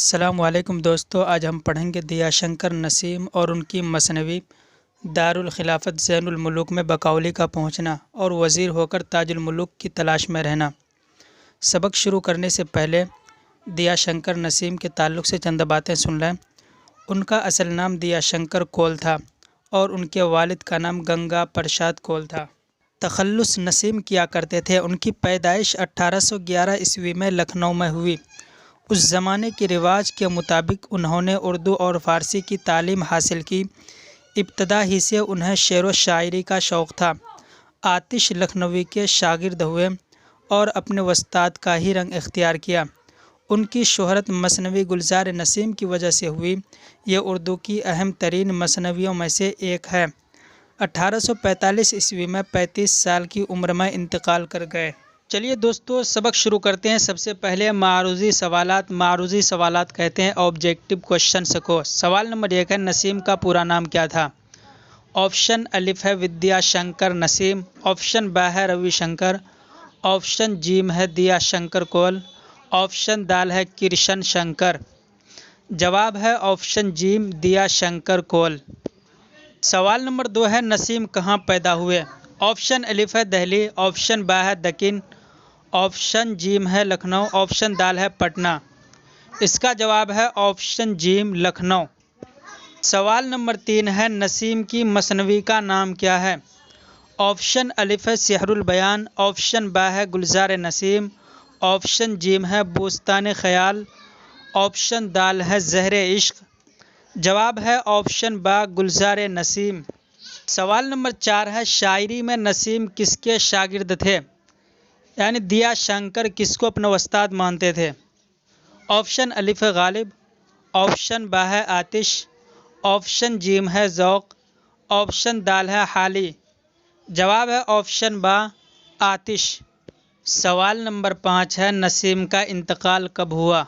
السلام علیکم دوستو، آج ہم پڑھیں گے دیا شنکر نسیم اور ان کی مثنوی دارالخلافت زین الملوک میں بقولی کا پہنچنا اور وزیر ہو کر تاج الملوک کی تلاش میں رہنا۔ سبق شروع کرنے سے پہلے دیا شنکر نسیم کے تعلق سے چند باتیں سن لیں۔ ان کا اصل نام دیا شنکر کول تھا اور ان کے والد کا نام گنگا پرساد کول تھا۔ تخلص نسیم کیا کرتے تھے۔ ان کی پیدائش 1811 عیسوی میں لکھنؤ میں ہوئی۔ اس زمانے کے رواج کے مطابق انہوں نے اردو اور فارسی کی تعلیم حاصل کی۔ ابتدا ہی سے انہیں شعر و شاعری کا شوق تھا۔ آتش لکھنوی کے شاگرد ہوئے اور اپنے استاد کا ہی رنگ اختیار کیا۔ ان کی شہرت مثنوی گلزار نسیم کی وجہ سے ہوئی۔ یہ اردو کی اہم ترین مثنویوں میں سے ایک ہے۔ 1845 عیسوی میں 35 سال کی عمر میں انتقال کر گئے۔ چلیے دوستو، سبق شروع کرتے ہیں۔ سب سے پہلے معروضی سوالات۔ معروضی سوالات کہتے ہیں آبجیکٹو کوشچنس کو۔ سوال نمبر 1 ہے، نسیم کا پورا نام کیا تھا؟ آپشن الف ہے ودیا شنکر نسیم، آپشن ب ہے روی شنکر، آپشن جیم ہے دیا شنکر کول، آپشن دال ہے کرشن شنکر۔ جواب ہے آپشن جیم دیا شنکر کول۔ سوال نمبر 2 ہے، نسیم کہاں پیدا ہوئے؟ آپشن الف ہے دہلی، آپشن ب ہے دکن، آپشن جیم ہے لکھنؤ، آپشن دال ہے پٹنہ۔ اس کا جواب ہے آپشن جیم لکھنؤ۔ سوال نمبر 3 ہے، نسیم کی مثنوی کا نام کیا ہے؟ آپشن الف ہے سحر البیان، آپشن ب ہے گلزار نسیم، آپشن جیم ہے بوستان خیال، آپشن دال ہے زہر عشق۔ جواب ہے آپشن ب گلزار نسیم۔ سوال نمبر 4 ہے، شاعری میں نسیم کس کے شاگرد تھے؟ یعنی دیا شنکر کس کو اپنا استاد مانتے تھے؟ آپشن الف ہے غالب، آپشن ب ہے آتش، آپشن جیم ہے ذوق، آپشن دال ہے حالی۔ جواب ہے آپشن ب آتش۔ سوال نمبر 5 ہے، نسیم کا انتقال کب ہوا؟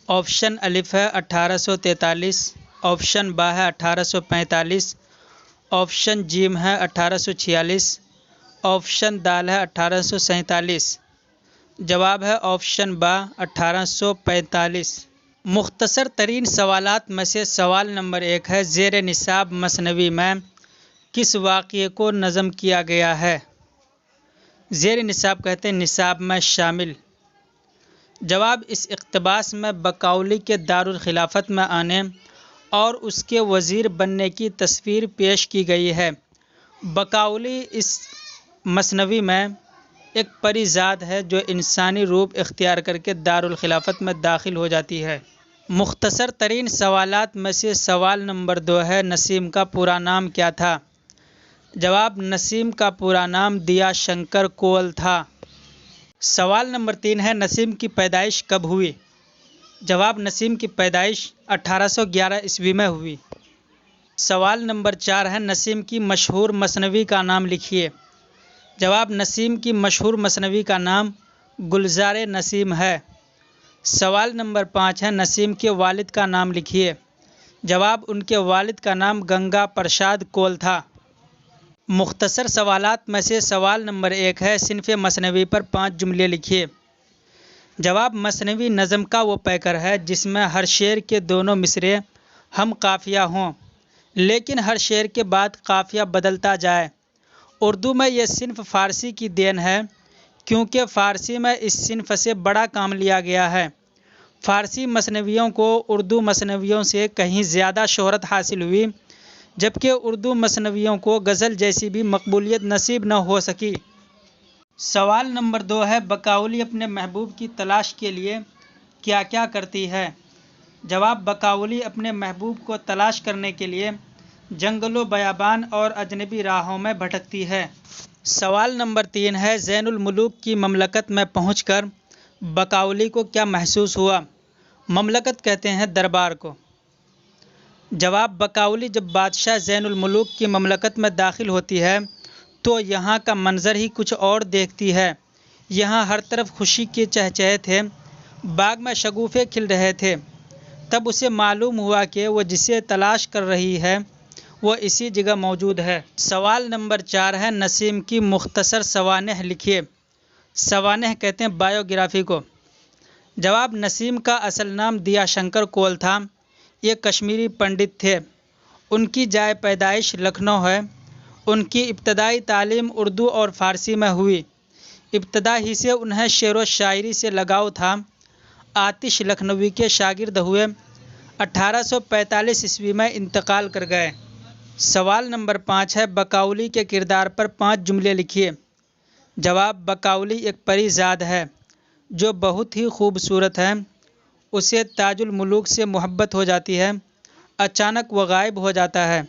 آپشن الف ہے 1843، آپشن ب ہے 1845، آپشن جیم ہے 1846، آپشن دال ہے 1847۔ جواب ہے آپشن ب 1845۔ مختصر ترین سوالات میں سے سوال نمبر 1 ہے، زیر نصاب مثنوی میں کس واقعے کو نظم کیا گیا ہے؟ زیر نصاب کہتے ہیں نصاب میں شامل۔ جواب، اس اقتباس میں بقولی کے دارالخلافت میں آنے اور اس کے وزیر بننے کی تصویر پیش کی گئی ہے۔ بقولی اس مثنوی میں ایک پری ذات ہے جو انسانی روپ اختیار کر کے دارالخلافت میں داخل ہو جاتی ہے۔ مختصر ترین سوالات میں سے سوال نمبر 2 ہے، نسیم کا پورا نام کیا تھا؟ جواب، نسیم کا پورا نام دیا شنکر کول تھا۔ سوال نمبر 3 ہے، نسیم کی پیدائش کب ہوئی؟ جواب، نسیم کی پیدائش 1811 عیسوی میں ہوئی۔ سوال نمبر 4 ہے، نسیم کی مشہور مثنوی کا نام لکھیے۔ جواب، نسیم کی مشہور مثنوی کا نام گلزار نسیم ہے۔ سوال نمبر 5 ہے، نسیم کے والد کا نام لکھیے۔ جواب، ان کے والد کا نام گنگا پرساد کول تھا۔ مختصر سوالات میں سے سوال نمبر 1 ہے، صنف مثنوی پر 5 جملے لکھیے۔ جواب، مثنوی نظم کا وہ پیکر ہے جس میں ہر شعر کے دونوں مصرعے ہم قافیہ ہوں، لیکن ہر شعر کے بعد قافیہ بدلتا جائے۔ اردو میں یہ صنف فارسی کی دین ہے، کیونکہ فارسی میں اس صنف سے بڑا کام لیا گیا ہے۔ فارسی مثنویوں کو اردو مثنویوں سے کہیں زیادہ شہرت حاصل ہوئی، جبکہ اردو مثنویوں کو غزل جیسی بھی مقبولیت نصیب نہ ہو سکی۔ سوال نمبر 2 ہے، بقولی اپنے محبوب کی تلاش کے لیے کیا کیا کرتی ہے؟ جواب، بقولی اپنے محبوب کو تلاش کرنے کے لیے جنگل و بیابان اور اجنبی راہوں میں بھٹکتی ہے۔ سوال نمبر 3 ہے، زین الملوک کی مملکت میں پہنچ کر بقولی کو کیا محسوس ہوا؟ مملکت کہتے ہیں دربار کو۔ جواب، بقولی جب بادشاہ زین الملوک کی مملکت میں داخل ہوتی ہے تو یہاں کا منظر ہی کچھ اور دیکھتی ہے۔ یہاں ہر طرف خوشی کے چہچہے تھے، باغ میں شگوفے کھل رہے تھے۔ تب اسے معلوم ہوا کہ وہ جسے تلاش کر رہی ہے وہ اسی جگہ موجود ہے۔ سوال نمبر 4 ہے، نسیم کی مختصر سوانح لکھیے۔ سوانح کہتے ہیں بایوگرافی کو۔ جواب: نسیم کا اصل نام دیا شنکر کول تھا۔ یہ کشمیری پنڈت تھے۔ ان کی جائے پیدائش لکھنؤ ہے۔ ان کی ابتدائی تعلیم اردو اور فارسی میں ہوئی۔ ابتدا ہی سے انہیں شعر و شاعری سے لگاؤ تھا۔ آتش لکھنوی کے شاگرد ہوئے۔ 1845 عیسوی میں انتقال کر گئے۔ سوال نمبر 5 ہے، بقاؤلی کے کردار پر 5 جملے لکھیے۔ جواب: بقاؤلی ایک پری زاد ہے جو بہت ہی خوبصورت ہے۔ اسے تاج الملوک سے محبت ہو جاتی ہے۔ اچانک وہ غائب ہو جاتا ہے۔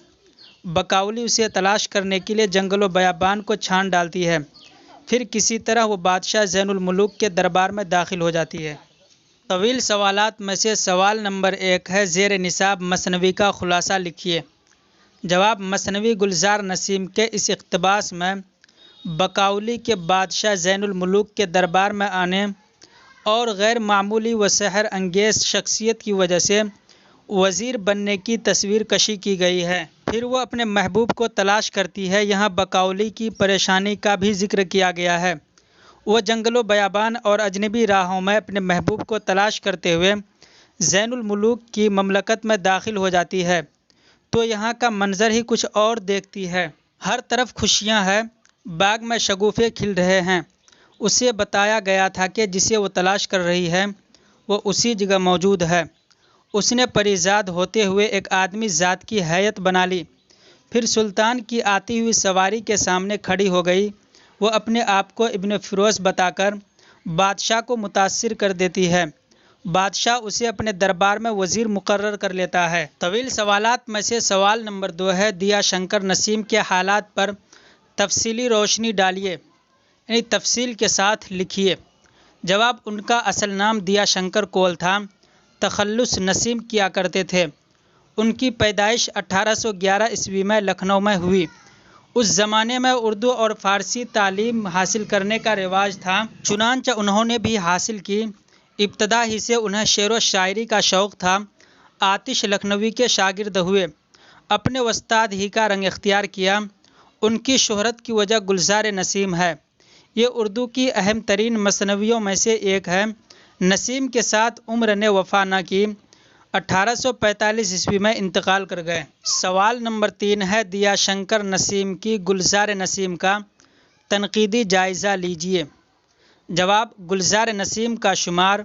بقاؤلی اسے تلاش کرنے کے لیے جنگل و بیابان کو چھان ڈالتی ہے۔ پھر کسی طرح وہ بادشاہ زین الملوک کے دربار میں داخل ہو جاتی ہے۔ طویل سوالات میں سے سوال نمبر 1 ہے، زیر نصاب مثنوی کا خلاصہ لکھیے۔ جواب: مثنوی گلزار نسیم کے اس اقتباس میں بقاؤلی کے بادشاہ زین الملوک کے دربار میں آنے اور غیر معمولی و سحر انگیز شخصیت کی وجہ سے وزیر بننے کی تصویر کشی کی گئی ہے۔ پھر وہ اپنے محبوب کو تلاش کرتی ہے۔ یہاں بقاؤلی کی پریشانی کا بھی ذکر کیا گیا ہے۔ وہ جنگل و بیابان اور اجنبی راہوں میں اپنے محبوب کو تلاش کرتے ہوئے زین الملوک کی مملکت میں داخل ہو جاتی ہے تو یہاں کا منظر ہی کچھ اور دیکھتی ہے۔ ہر طرف خوشیاں ہیں، باغ میں شگوفے کھل رہے ہیں۔ اسے بتایا گیا تھا کہ جسے وہ تلاش کر رہی ہے وہ اسی جگہ موجود ہے۔ اس نے پری زاد ہوتے ہوئے ایک آدمی ذات کی ہیئت بنا لی۔ پھر سلطان کی آتی ہوئی سواری کے سامنے کھڑی ہو گئی۔ وہ اپنے آپ کو ابن فیروز بتا کر بادشاہ کو متاثر کر دیتی ہے۔ بادشاہ اسے اپنے دربار میں وزیر مقرر کر لیتا ہے۔ طویل سوالات میں سے سوال نمبر 2 ہے، دیا شنکر نسیم کے حالات پر تفصیلی روشنی ڈالیے، یعنی تفصیل کے ساتھ لکھیے۔ جواب: ان کا اصل نام دیا شنکر کول تھا۔ تخلص نسیم کیا کرتے تھے۔ ان کی پیدائش 1811 عیسوی میں لکھنؤ میں ہوئی۔ اس زمانے میں اردو اور فارسی تعلیم حاصل کرنے کا رواج تھا، چنانچہ انہوں نے بھی حاصل کی۔ ابتدا ہی سے انہیں شعر و شاعری کا شوق تھا۔ آتش لکھنوی کے شاگرد ہوئے۔ اپنے استاد ہی کا رنگ اختیار کیا۔ ان کی شہرت کی وجہ گلزار نسیم ہے۔ یہ اردو کی اہم ترین مثنویوں میں سے ایک ہے۔ نسیم کے ساتھ عمر نے وفا نہ کی۔ 1845 عیسوی میں انتقال کر گئے۔ سوال نمبر 3 ہے، دیا شنکر نسیم کی گلزار نسیم کا تنقیدی جائزہ لیجیے۔ جواب: گلزار نسیم کا شمار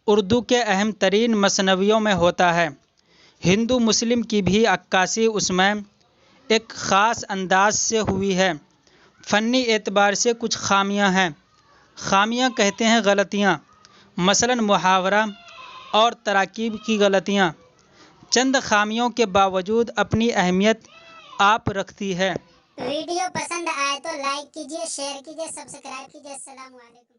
اردو کے اہم ترین مثنویوں میں ہوتا ہے۔ ہندو مسلم کی بھی عکاسی اس میں ایک خاص انداز سے ہوئی ہے۔ فنی اعتبار سے کچھ خامیاں ہیں۔ خامیاں کہتے ہیں غلطیاں، مثلاً محاورہ اور تراکیب کی غلطیاں۔ چند خامیوں کے باوجود اپنی اہمیت آپ رکھتی ہے۔ ویڈیو پسند آئے تو لائک کیجیے، شیئر کیجیے، سبسکرائب کیجیے۔ السلام علیکم۔